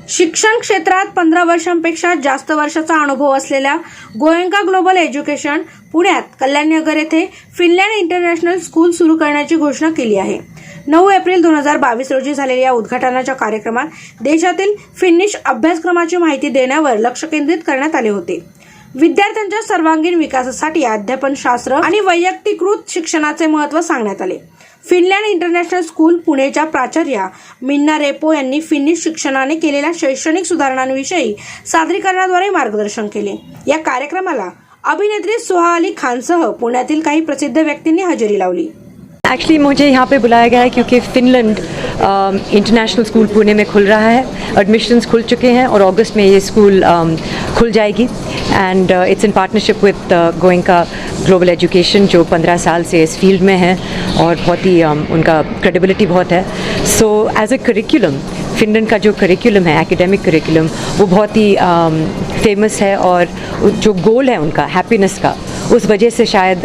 शिक्षण क्षेत्रात 15 वर्षांपेक्षा जास्त वर्षाचा अनुभव असलेल्या गोएंका ग्लोबल एज्युकेशन पुण्यात कल्याणनगर येथे फिनलँड इंटरनॅशनल स्कूल सुरू करण्याची घोषणा केली आहे। 9 एप्रिल 2022 रोजी झालेल्या या उद्घाटनाच्या कार्यक्रमात देशातील फिनिश अभ्यासक्रमाची माहिती देण्यावर लक्ष केंद्रित करण्यात आले होते। विद्यार्थ्यांच्या सर्वांगीण विकासासाठी अध्यापन शास्त्र आणि वैयक्तिकृत शिक्षणाचे महत्त्व सांगण्यात आले। फिनलँड इंटरनॅशनल स्कूल पुणेच्या प्राचार्या मिन्ना रेपो यांनी फिनिश शिक्षणाने केलेल्या शैक्षणिक सुधारणांविषयी सादरीकरणाद्वारे मार्गदर्शन केले। या कार्यक्रमाला अभिनेत्री सुहा अली खानसह पुण्यातील काही प्रसिद्ध व्यक्तींनी हजेरी लावली। एक्चुअली मुझे यहाँ पे बुलाया गया है क्योंकि फिनलैंड इंटरनेशनल स्कूल पुणे में खुल रहा है। एडमिशन्स खुल चुके हैं और अगस्त में ये स्कूल खुल जाएगी and it's in partnership with Goenka global education जो 15 साल से इस फील्ड में है और बहुत ही उनका क्रेडिबिलिटी बहुत है। So as a curriculum Finland का जो करिकुलम है एकेडमिक करिकुलम वो बहुत ही फेमस है और जो गोल है उनका हैप्पीनेस का उस वजह से शायद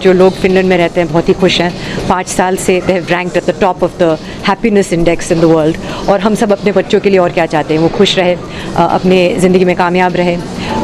जो लोग फिनलैंड में रहते हैं बहुत ही खुश हैं। 5 साल से they have ranked at the top of the happiness index in the world और हम सब अपने बच्चों के लिए और क्या चाहते हैं, वो खुश रहे, अपने ज़िंदगी में कामयाब रहे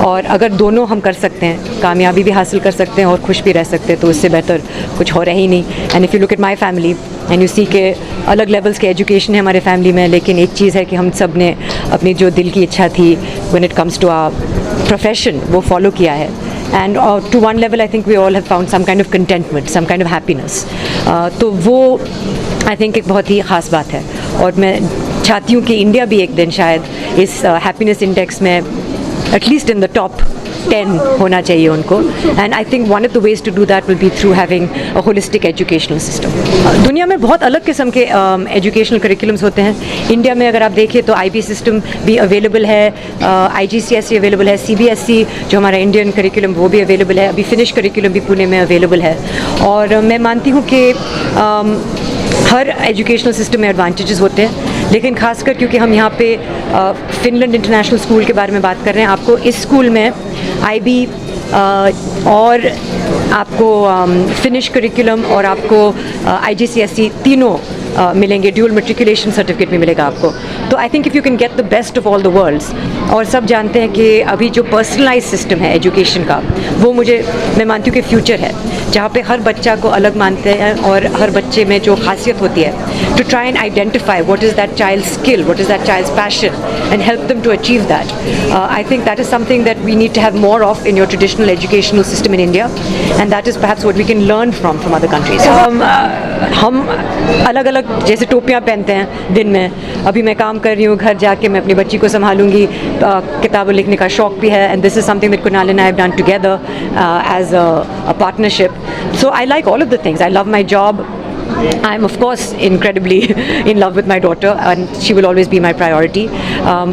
और अगर दोनों हम कर सकते हैं, कामयाबी भी हासिल कर सकते हैं और खुश भी रह सकते हैं तो इससे बेहतर कुछ हो रहा ही नहीं। And if you look at my family and you see के अलग लेवल्स के एजुकेशन है हमारे फैमिली में, लेकिन एक चीज़ है कि हम सब ने अपनी जो दिल की इच्छा थी when it comes to our profession वो फॉलो किया है। And to one level, I think we all have found some kind of contentment, some kind of happiness. तो वो I think एक बहुत ही ख़ास बात है और मैं चाहती हूँ कि इंडिया भी एक दिन शायद इस हैप्पीनेस इंडेक्स में एटलीस्ट इन द टॉप 10 होना चाहिए उनको। And I think one of the ways to do that will be through having a holistic educational system. दुनिया में बहुत अलग किस्म के एजुकेशनल करिकुलम्स होते हैं। इंडिया में अगर आप देखें तो IB सिस्टम भी अवेलेबल है, IGCSE अवेलेबल है, CBSE जो हमारा इंडियन करिकुलम वो भी अवेलेबल है, अभी फिनिश करिकुलम भी पुणे में अवेलेबल है। और मैं मानती हूँ कि हर एजुकेशनल सिस्टम में एडवांटेजेस होते हैं, लेकिन खासकर क्योंकि हम यहाँ पे फिनलैंड इंटरनेशनल स्कूल के बारे में बात कर रहे हैं, आपको इस स्कूल में IB और आपको फिनिश करिकुलम और आपको IGCSE तीनों मिलेंगे, ड्यूल मेट्रिकुलेशन सर्टिफिकेट भी मिलेगा आपको। तो I think if you can get the best of all the worlds. और सब जानते हैं कि अभी जो पर्सनलाइज सिस्टम है एजुकेशन का वो मैं मानती हूँ कि फ्यूचर है, जहाँ पे हर बच्चा को अलग मानते हैं और हर बच्चे में जो खासियत होती है to try and identify what is that child skill, what is that child passion and help them to achieve that. I think that is something that we need to have more of in your traditional educational system in India and that is perhaps what we can learn from other countries. हम अलग अलग जैसे टोपियाँ पहनते हैं दिन में, अभी मैं काम कर रही हूँ, घर जाके मैं अपनी बच्ची को संभालूंगी, किताबें लिखने का शौक भी है and this is something that Kunal and I have done together as a partnership. So I like all of the things. I love my job. I'm of course incredibly in love with my daughter and she will always be my priority.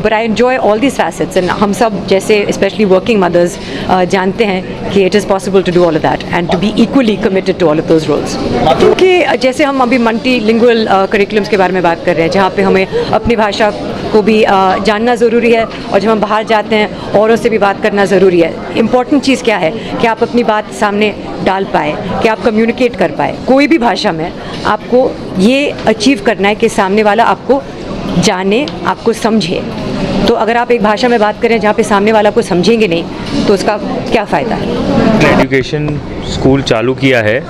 But I enjoy all these facets and हम सब जैसे especially working mothers जानते हैं कि it is possible to do all of that and to be equally committed to all of those roles. क्योंकि जैसे हम अभी multilingual curriculums के बारे में बात कर रहे हैं, जहाँ पे हमें अपनी भाषा को भी जानना ज़रूरी है और जब हम बाहर जाते हैं औरों से भी बात करना ज़रूरी है। इम्पॉर्टेंट चीज़ क्या है कि आप अपनी बात सामने डाल पाए, कि आप कम्युनिकेट कर पाए। कोई भी भाषा में आपको ये अचीव करना है कि सामने वाला आपको जाने, आपको समझे। तो अगर आप एक भाषा में बात करें जहाँ पे सामने वाला को समझेंगे नहीं तो उसका क्या फ़ायदा है। एजुकेशन स्कूल चालू किया है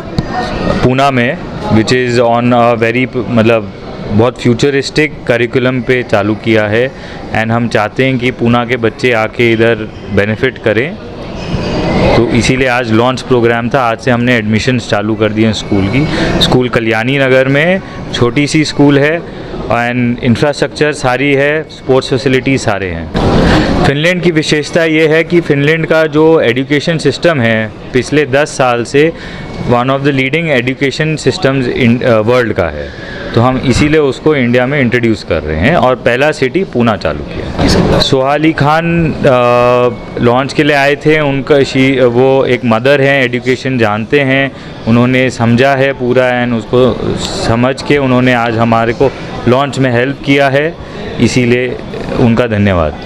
पूना में which is on a very मतलब बहुत फ्यूचरिस्टिक करिकुलम पे चालू किया है एंड हम चाहते हैं कि पूना के बच्चे आके इधर बेनिफिट करें। तो इसीलिए आज लॉन्च प्रोग्राम था। आज से हमने एडमिशन्स चालू कर दिए हैं स्कूल की। स्कूल कल्याणी नगर में छोटी सी स्कूल है एंड इंफ्रास्ट्रक्चर सारी है, स्पोर्ट्स फैसिलिटी सारे हैं। फिनलैंड की विशेषता ये है कि फिनलैंड का जो एजुकेशन सिस्टम है पिछले 10 साल से one of the leading education systems world का है। तो हम इसीलिए उसको इंडिया में इंट्रोड्यूस कर रहे हैं और पहला सिटी पूना चालू किया है। सुहा अली खान लॉन्च के लिए आए थे। उनका वो एक मदर हैं, एजुकेशन जानते हैं, उन्होंने समझा है पूरा एंड उसको समझ के उन्होंने आज हमारे को लॉन्च में हेल्प किया है, इसीलिए उनका धन्यवाद।